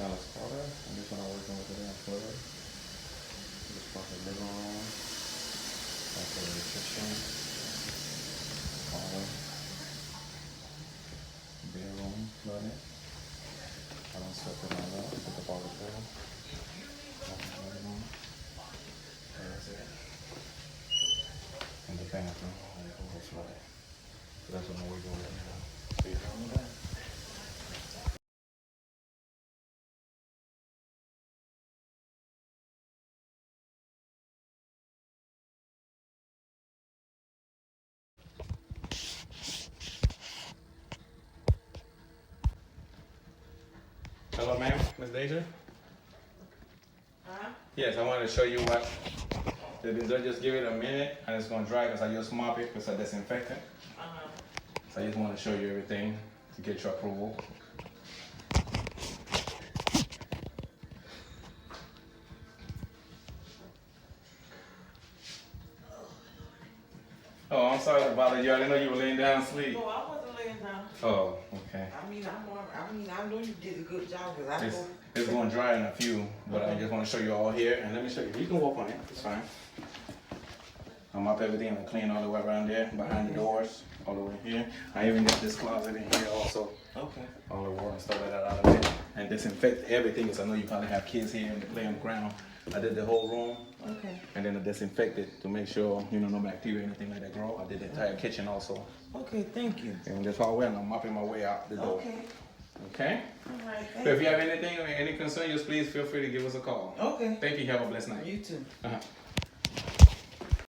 Alice Carter. I'm just gonna work on with the damn flood. Just put the living room. That's the kitchen. Hallway. Bedroom flooded. I don't set it on that. Put the bottle there. Living room. There's it. And the bathroom. Oh, it's flooded. So that's what I'm working with now. Bedroom with that. Hello, ma'am, Miss Deja? Huh? Yes, I wanted to show you what they've been doing. Just give it a minute and it's gonna dry because I just mop it with a disinfectant. So I just want to show you everything to get your approval. Oh, I'm sorry to bother you. I didn't know you were laying down asleep. No, I wasn't laying down. Oh, okay. I know you did a good job because It's going to dry in a few, but I just want to show you all here. And let me show you. You can walk on it. It's fine. I mop everything and clean all the way around there, behind the doors, all the way here. I even got this closet in here also. Okay. All the water and stuff like that out of it. And disinfect everything because I know you probably have kids here and they play on the ground. I did the whole room. Okay. And then I disinfected to make sure, no bacteria or anything like that grow. I did the entire kitchen also. Okay, thank you. And this hallway, and I'm mopping my way out the door. Okay. Okay? All right, So if you have anything or any concern, just please feel free to give us a call. Okay. Thank you. Have a blessed night. You too. Uh-huh.